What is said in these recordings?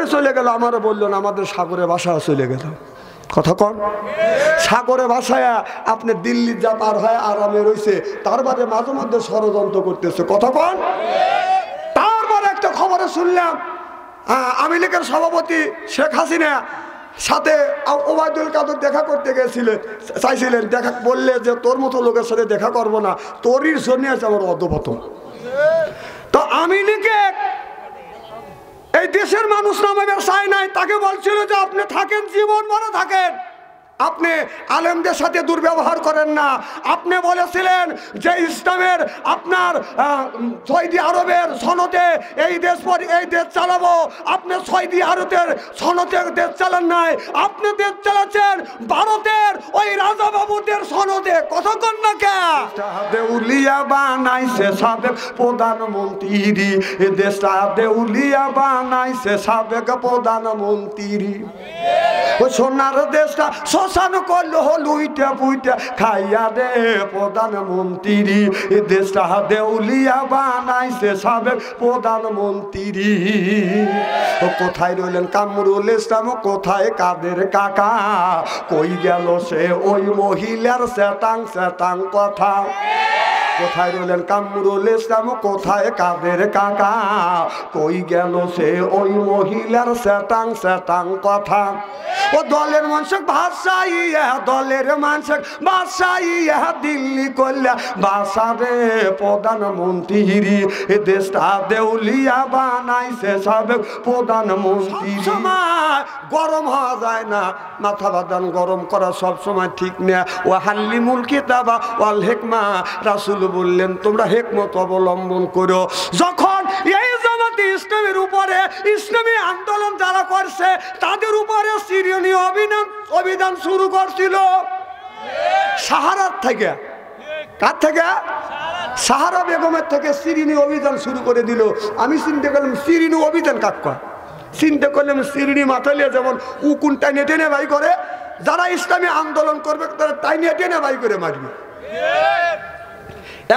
করে চলে গেল, আমারও বললো না, আমাদের সাগরে বাসা চলে গেল। কথা কন, সাগরে ভাসায় আপনি দিল্লির যা পার হয় আরামে রয়েছে, তার বাদে মাঝে মধ্যে ষড়যন্ত্র করতেছে। কথা কন। তারপরে একটা খবরে শুনলাম আওয়ামী লীগের সভাপতি শেখ হাসিনা সাথে ওবায়দুল কাদের দেখা করতে গেছিলেন, চাইছিলেন, দেখা বললে যে তোর মতো লোকের সাথে দেখা করবো না, তোরই জন্য আছে আমার অধঃপতন। তো আওয়ামী লীগে এই দেশের মানুষ নামাবে চায় নাই, তাকে বলছিল যে আপনি থাকেন, জীবন ভরে থাকেন, আপনি আলেমদের সাথে দুর্ব্যবহার করেন না। আপনি বলেছিলেন যে ইসলামের আপনার সৌদি আরবের সনদে এই দেশ চালাবো, আপনি সৌদি আরবের সনদে দেশ চালান নাই, আপনি দেশ চালাচ্ছেন ভারতের ওই রাজা বাবুদের সনদে। কতক্ষণ না কে দেউলিয়া বানাইছে সাবেক প্রধানমন্ত্রী, দেশটা দেউলিয়া বানাইছে সাবেক প্রধানমন্ত্রী। ওই সোনার দেশটা শ্মশান করলো লুইটা পুইটা খাইয়া দে প্রধানমন্ত্রী, দেশটা দেউলিয়া বানাইছে সাবেক প্রধানমন্ত্রী। ও কোথায় রইলেন কামরুল ইসলাম, কোথায় কাদের কাকা, কই গেল সে ওই মহিলার সেতাং সেতাং কথা। কোথায় রইলেন কামরুল ইসলাম, কোথায় কাদের কাকা, কই গেল সে ওই মহিলার সেতাং সেতাং কথা। ও দলের মানুষ ভাষাইয়া, দলের মানুষ ভাষাইয়া দিল্লি করলে বাসারে প্রধানমন্ত্রী, দেশটা দেউলিয়া বানাইছে সাবেক প্রধানমন্ত্রী। গরম হওয়া যায় না, মাথা বাদান গরম করা সব সময় ঠিক না। ও হাল্লিমুল কিতাবা ওয়াল হিকমা, রাসূল বললেন তোমরা হিকমত অবলম্বন করো। যখন এই জামাতে ইসলামের উপরে ইসলামী আন্দোলন যারা করছে তাদের উপরে সিরিয়ানি অভিযান শুরু করছিল সাহারার থেকে। কার থেকে? সাহারা বেগমের থেকে সিরিয়ানি অভিযান শুরু করে দিল। আমি চিন্তা করলাম সিরিয়ানি অভিযান কাক কয়, চিন্তা করলাম সিরিয়ানি মাথালিয়া যেমন উকুন টাইনে টেনে বাই করে, যারা ইসলামী আন্দোলন করবে তারা টাইনে টেনে বাই করে মারবে।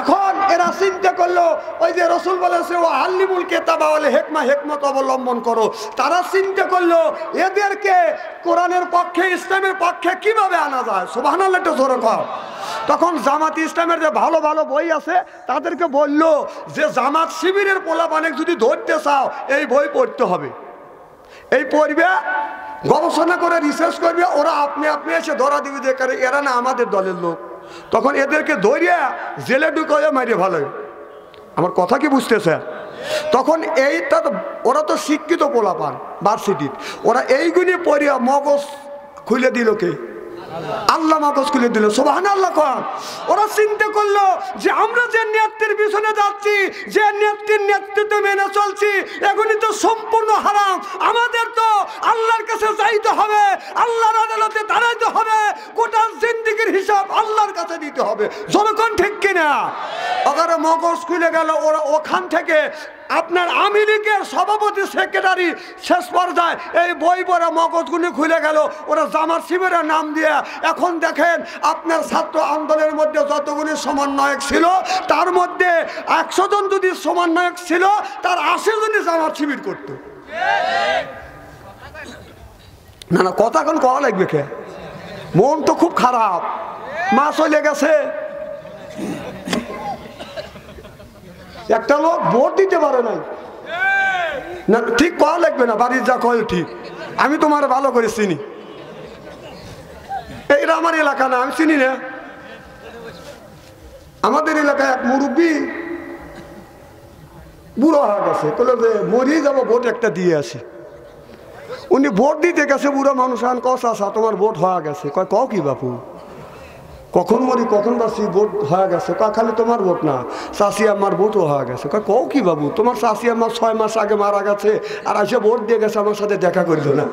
এখন এরা চিন্তা করলো ওই যে রসুল বলেছে ও আল্লিমুল কিতাবা ওয়াল হিকমা, হিকমত অবলম্বন করো। তারা চিন্তা করলো এদেরকে কোরআনের পক্ষে ইসলামের পক্ষে কিভাবে আনা যায়। সুবহানাল্লাহ, একটু জোরে কর। তখন জামাত ইসলামের যে ভালো ভালো বই আছে তাদেরকে বললো যে জামাত শিবিরের পোলাপানে যদি ধরতে চাও এই বই পড়তে হবে, এই পড়বে, গবেষণা করে রিসার্চ করবে, ওরা আপনি এসে ধরা দিবে যে এরা না আমাদের দলের লোক। তখন এদেরকে ধরিয়া জেলে ঢুকাইয়া মারিয়ে ভালো। আমার কথা কি বুঝতেছে? তখন এইটা ওরা তো শিক্ষিত পোলাপান ভার্সিটির, ওরা এইগুলি পড়িয়া মগজ খুলে দিল কে? আল্লাহ মগজ খুলে দিল। সুবহানাল্লাহ। ওরা চিন্তা করলো যে আমরা যে নেত্রীর পিছনে যাচ্ছি, যে নেত্রীর নেতৃত্ব মেনে চলছি, এগুলি তো সম্পূর্ণ হারাম। আমাদের তো আল্লাহর কাছে যাইতে হবে, আল্লাহর আদালতে দাঁড়াইতে হবে, গোটা জিন্দেগির হিসাব আল্লাহর কাছে দিতে হবে। যতক্ষণ ঠিক কিনা? আবার মগজ খুলে গেল। ওরা ওখান থেকে আপনার আওয়ামী লীগের সভাপতি সেক্রেটারি শেষ পর্যায়ে এই বই পড়া মগজগুলি খুলে গেল। ওরা জামাত শিবিরের নাম দিয়ে এখন দেখেন আপনার ছাত্র আন্দোলনের মধ্যে যতগুলি সমন্বয়ক ছিল তার মধ্যে 100 জন যদি সমন্বয়ক ছিল তার 80 জনই জামাত শিবির করতো। না না, কথা এখন কওয়া লাগবে কে? মন তো খুব খারাপ, মা চলে গেছে। একটা লোক ভোট দিতে পারে নাই, না ঠিক কওয়া লাগবে না, বাড়ির যা কয় ঠিক। আমি তোমার ভালো করে চিনি, এইটা আমার এলাকা না, আমি চিনি না। আমাদের এলাকায় এক মুরব্বী বুড়ো হয়ে গেছে, বলে যে মরিয়ে যাবো, ভোট একটা দিয়ে আসি। উনি ভোট দিতে গেছে, বুড়ো মানুষ আন কষা তোমার ভোট হয়ে গেছে। কয় কও কি বাপু, কখন মরি কখন বাসি, ভোট হয়ে গেছে। খালি তোমার ভোট না, চাষি আমার ভোটও হয়ে গেছে। কও কি বাবু, তোমার চাষি আমার 6 মাস আগে মারা গেছে আর এসে ভোট দিয়ে গেছে, আমার সাথে দেখা করলো না।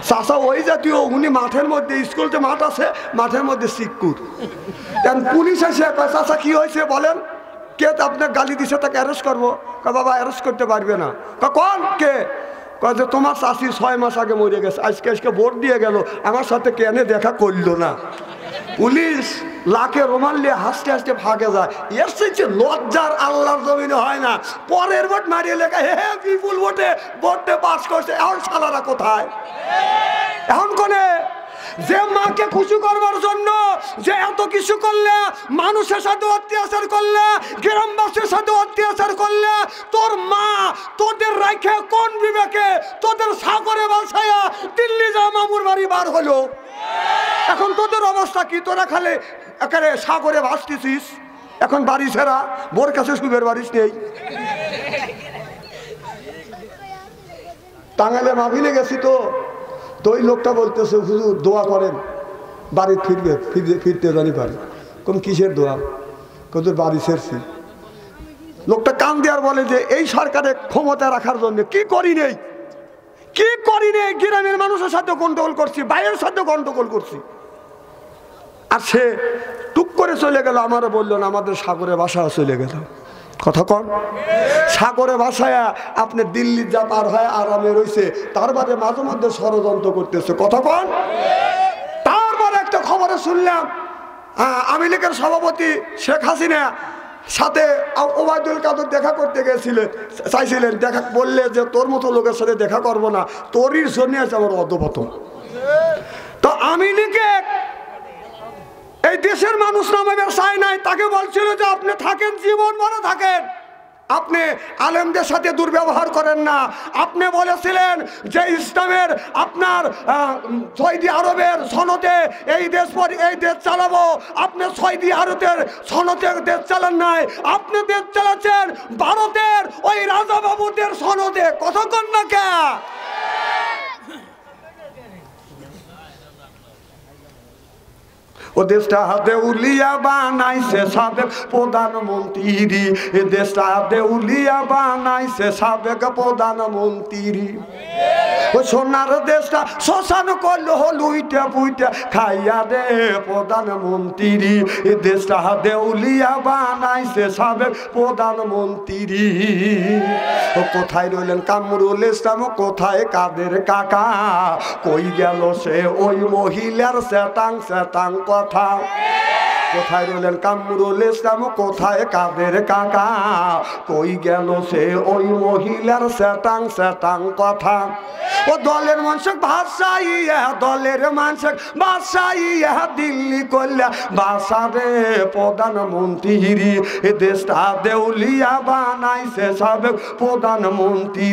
চাষা ওই জাতীয়, উনি মাঠের মধ্যে, স্কুল যে মাঠ আছে মাঠের মধ্যে সিকুর। পুলিশ এসে কয় চাষা কি হয়েছে বলেন, কে আপনার গালি দিছে তাকে অ্যারেস্ট করবো। বাবা অ্যারেস্ট করতে পারবে না। কোন কে? কয় যে তোমার চাষি 6 মাস আগে মরে গেছে, আজকে ভোট দিয়ে গেল, আমার সাথে কেন দেখা করলো না। পুলিশ লাখে রোমান নিয়ে হাসতে হাসতে ভাগে যায়। এর চেয়ে লজ্জার আল্লাহর জমিনে হয় না। পরের ভোট মারিয়ে লেখা হে বিপুল ভোটে পাস করছে। এখন শালারা কোথায়? এখন কোনে যে মাকে খুশি করবার জন্য যে এত কিছু করলে, মানুষের সাথে অত্যাচার করলে, গ্রামবাসীর সাথে অত্যাচার করলে, তোর মা তোদের রাখে কোন বিবেকে তোদের সাগরে বাসায়া দিল্লি যা মামুর বাড়ি বার হলো। এখন তোদের অবস্থা কি? তোরা খালে একেবারে সাগরে ভাসতেছিস। এখন বাড়ি ছেড়া, বোর কাছে সুবের বাড়িস নেই। টাঙ্গাইলে মাহফিলে গেছি তো ওই লোকটা বলতেছে হুজুর দোয়া করেন বাড়ি ফিরতে জানি পারে। কোন কিসের দোয়া? তোর বাড়ি ছেড়ছি। লোকটা কান দেওয়ার বলে যে এই সরকারের ক্ষমতা রাখার জন্য কি করি নেই, কি করি নেই। গ্রামের মানুষের সাথে গন্ডগোল করছি, বাইরের সাথে গন্ডগোল করছি। আর সে টুক করে চলে গেল। আমারও বললো না আমাদের সাগরে বাসা চলে গেল। কথা কন, সাগরে ভাসায় আপনি দিল্লি যা পার হয় আরামে রয়েছে, তার বাদে মাঝে মধ্যে ষড়যন্ত্র করতেছে। কথা কন। তারপর একটা খবরে শুনলাম আওয়ামী লীগের সভাপতি শেখ হাসিনা সাথে ওবায়দুল কাদের দেখা করতে গেছিলেন, চাইছিলেন। দেখা বললে যে তোর মতো লোকের সাথে দেখা করবো না, তোরই জন্য আছে আমার অধপতন। তো আওয়ামী লীগে এই দেশের মানুষ নামাবে চায় নাই। তাকে বলছিল যে আপনি থাকেন, জীবন ভরে থাকেন, আপনি আলেমদের সাথে দুর্ব্যবহার করেন না। আপনি বলেছিলেন যে ইসলামের আপনার সৌদি আরবের সনদে এই দেশ চালাবো। আপনি সৌদি আরবের সনদে দেশ চালান নাই, আপনি দেশ চালাচ্ছেন ভারতের ওই রাজা বাবুদের সনদে। কথা কন না কে? ও দেশটা দেউলিয়া বানাইছে সাবেক প্রধানমন্ত্রী, এ দেশটা দেউলিয়া বানাইছে সাবেক প্রধানমন্ত্রী। ও সোনার দেশটা শ্মশান করলো লুইটা পুইটা খাইয়া দে প্রধানমন্ত্রী, এ দেশটা দেউলিয়া বানাইছে সাবেক প্রধানমন্ত্রী। ও কোথায় রইলেন কামরুল ইসলাম, কোথায় কাদের কাকা, কই গেল সে ওই মহিলার সেতাং সেতাং কথা। কোথায় রইলেন কামরুল ইসলাম, কোথায় কাদের কাকা, কই গেল সে ওই মহিলার সেতাং সেতাং কথা। ও দলের মানুষ ভাষাইয়া, দলের মানুষ ভাষাইয়া দিল্লি করলে বাসারে প্রধানমন্ত্রী, এ দেশটা দেউলিয়া বানাইছে সাবেক প্রধানমন্ত্রী।